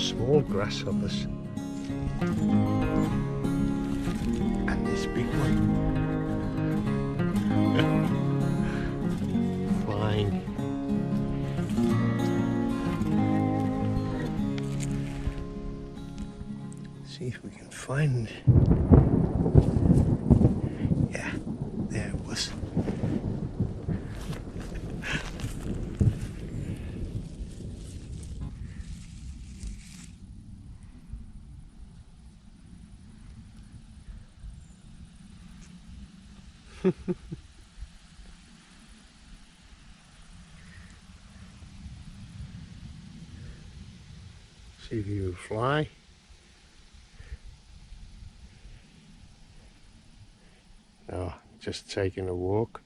small grasshoppers. And this big one. Flying. See if we can find. Yeah, there it was. See if you can fly. Oh, just taking a walk.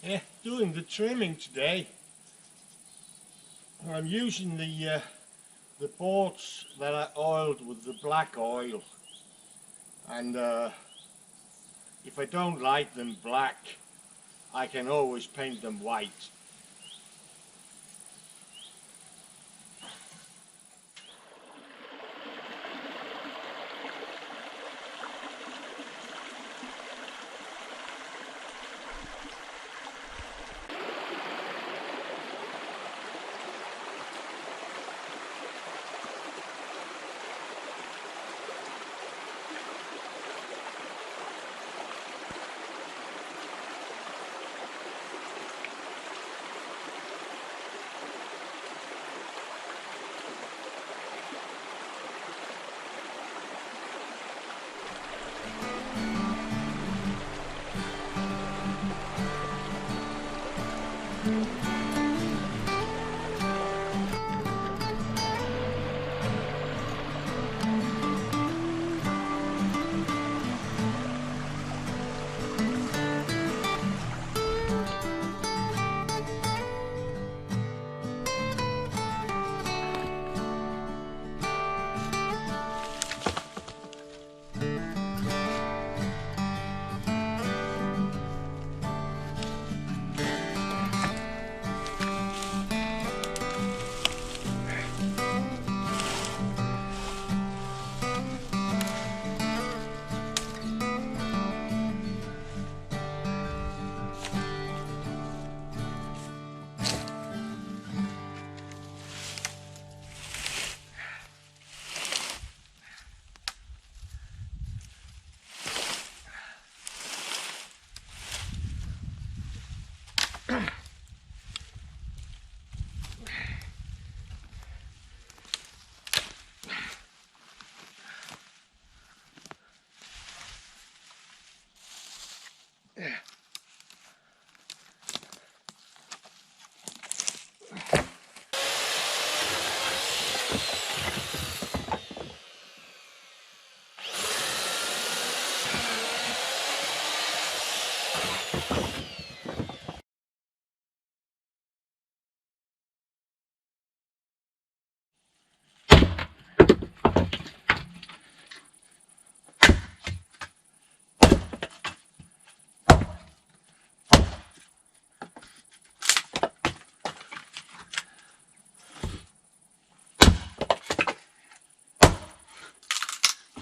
Yeah, doing the trimming today. I'm using the boards that I oiled with the black oil, and if I don't like them black, I can always paint them white.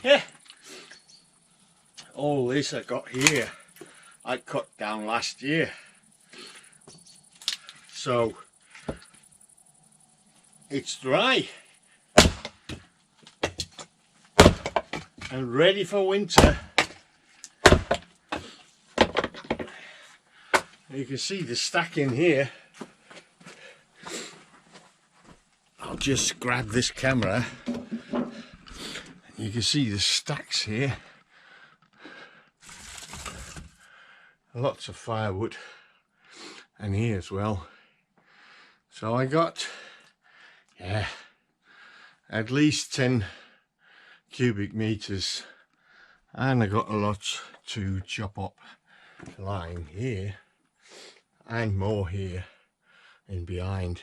Yeah, all this I got here I cut down last year, so it's dry and ready for winter. You can see the stack in here. I'll just grab this camera. You can see the stacks here. Lots of firewood, and here as well. So I got Yeah, at least 10 cubic meters, and I got a lot to chop up lying here and more here and behind.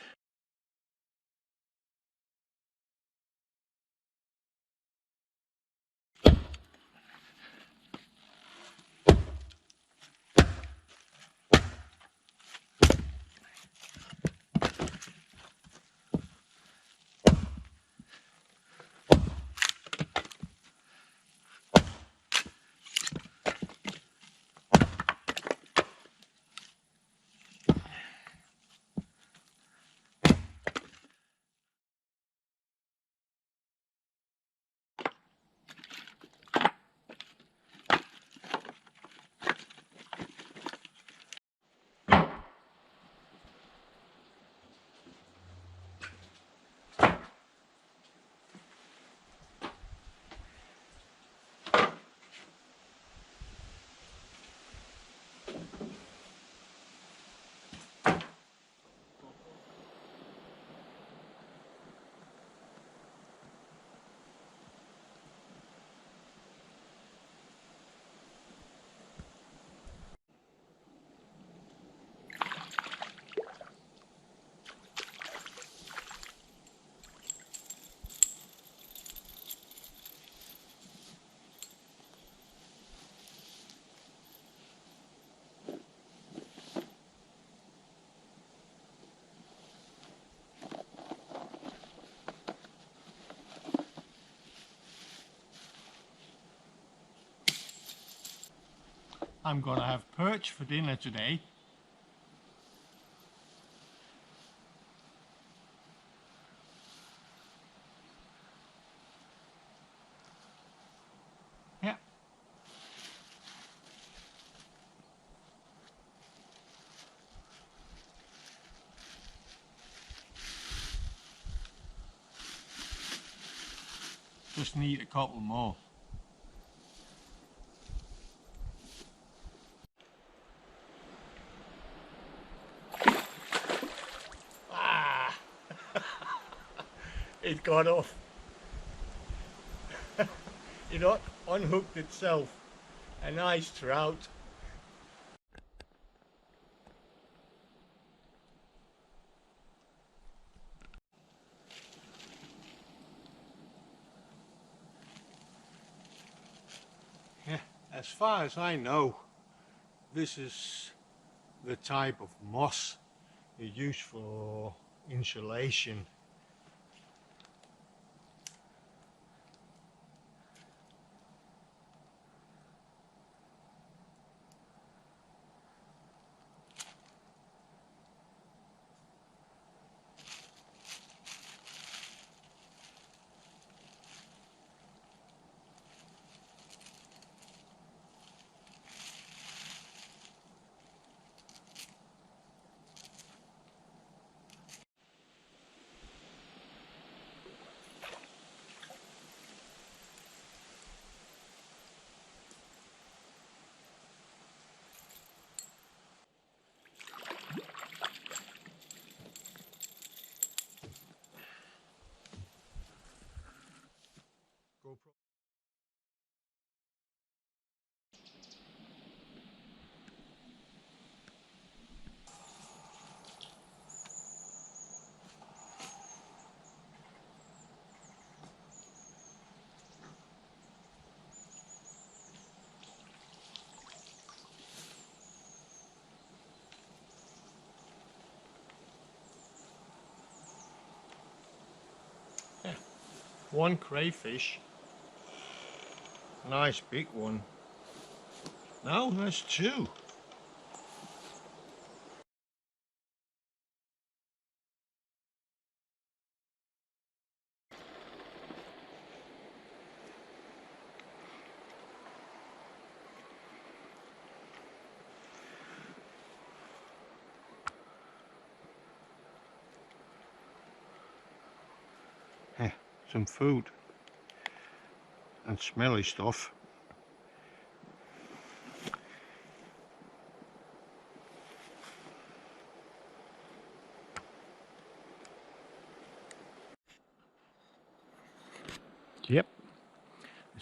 I'm gonna have perch for dinner today. Yeah. Just need a couple more. Ah! It got off. It unhooked itself. A nice trout. Yeah, as far as I know, this is the type of moss you use for insulation. GoPro. Yeah. One crayfish. Nice big one. No, there's two. Yeah, some food and smelly stuff.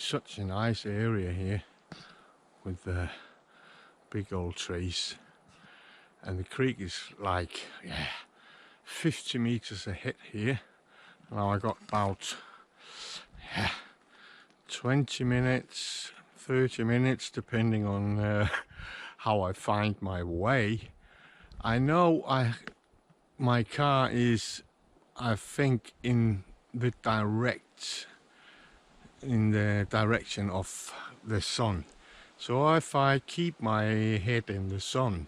such a nice area here with the big old trees, and the creek is like 50 meters ahead here. Now I got about 20 minutes, 30 minutes, depending on how I find my way. I know my car is, I think, in the direction of the sun. So if I keep my head in the sun,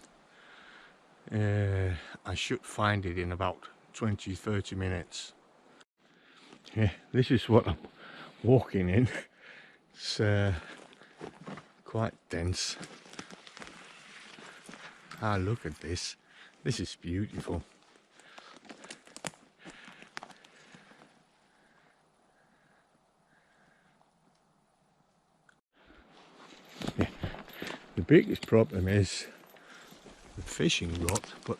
I should find it in about 20-30 minutes. Yeah, this is what I'm walking in. It's quite dense. Ah, look at this. This is beautiful. Yeah. The biggest problem is the fishing rod, but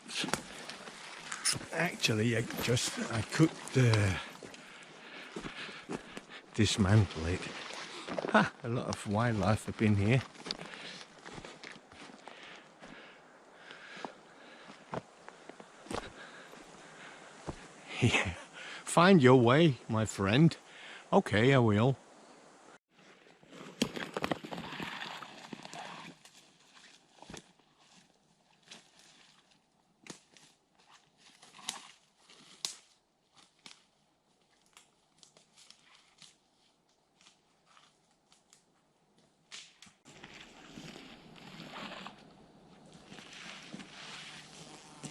actually I could dismantle it. Ah, a lot of wildlife have been here. Yeah. Find your way, my friend. Okay, I will.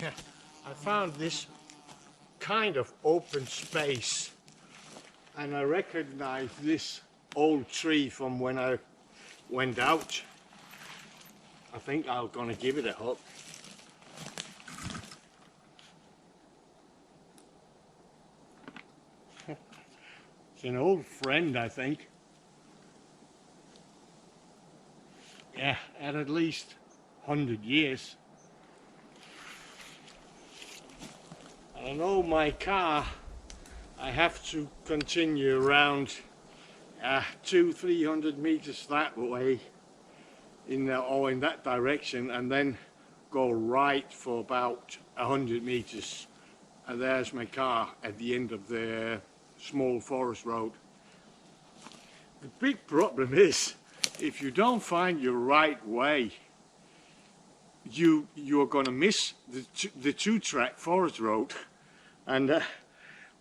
Yeah, I found this kind of open space, and I recognize this old tree from when I went out. I think I'm gonna give it a hug. It's an old friend, I think. Yeah, at least 100 years. I know my car, I have to continue around 200-300 meters that way in that direction, and then go right for about 100 meters, and there's my car at the end of the small forest road. The big problem is, if you don't find your right way, you're gonna miss the two-track forest road, and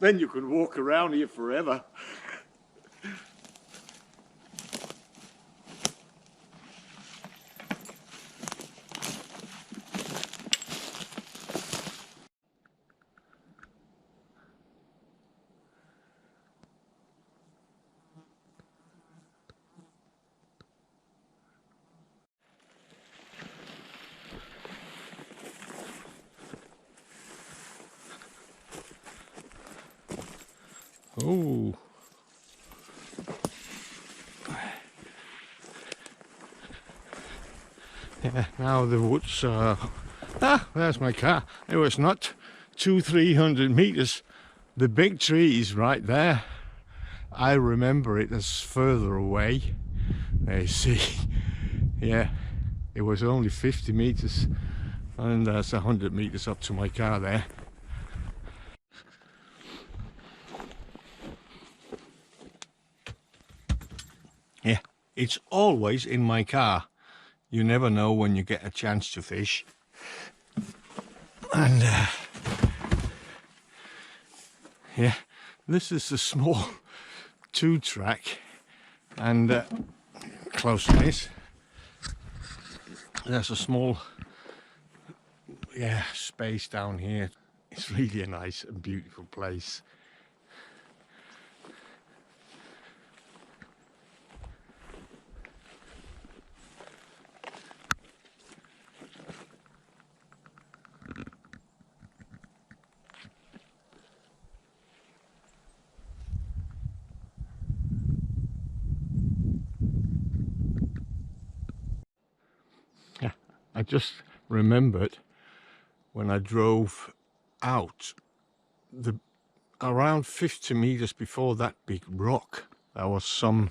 then you could walk around here forever. Oh. Yeah, now the woods are... Ah, there's my car. It was not 200-300 meters. The big tree is right there. I remember it as further away. There you see. Yeah, it was only 50 meters, and that's 100 meters up to my car there. Yeah, it's always in my car. You never know when you get a chance to fish. And yeah, this is a small two-track, and close to this, there's a small space down here. It's really a nice and beautiful place. Yeah, I just remembered when I drove out, around 50 meters before that big rock, there was some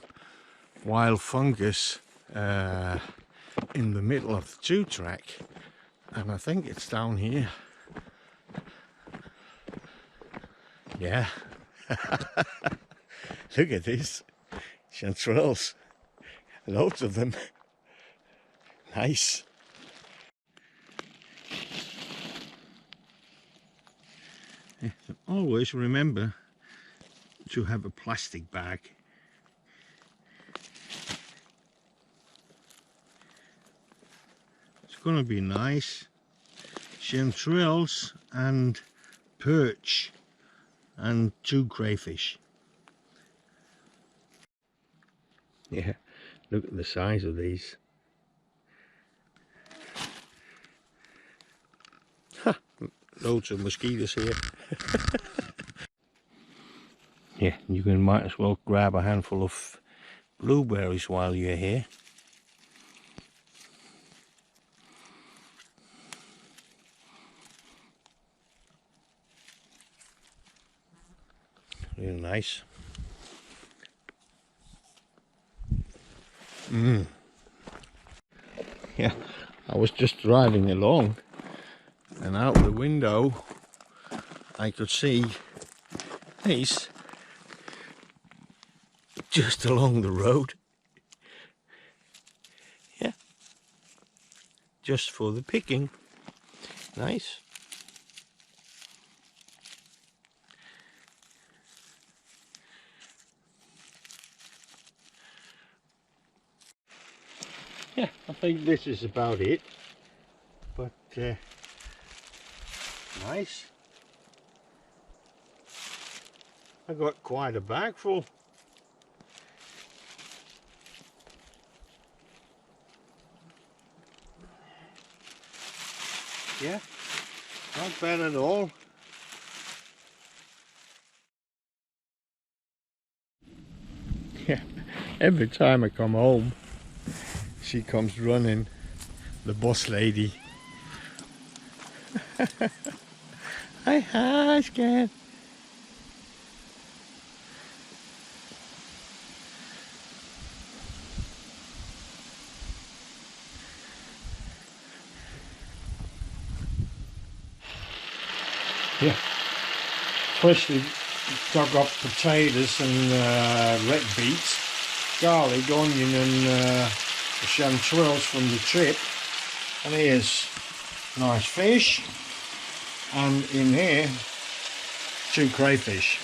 wild fungus in the middle of the 2-track, and I think it's down here. Yeah. Look at this. Chanterelles. Loads of them. Nice. Always remember to have a plastic bag. It's gonna be nice. Chanterelles and perch and 2 crayfish. Yeah, look at the size of these. Ha, loads of mosquitoes here. Yeah, you might as well grab a handful of blueberries while you're here. Really nice. Yeah, I was just driving along and out the window I could see these just along the road. Yeah, just for the picking. Nice. Yeah, I think this is about it, but nice. I got quite a bag full. Yeah, not bad at all. Yeah, every time I come home, she comes running, the boss lady. Hi, Scan. Yeah, freshly dug up potatoes and red beets, garlic, onion and chanterelles from the trip. And here's nice fish, and in here 2 crayfish.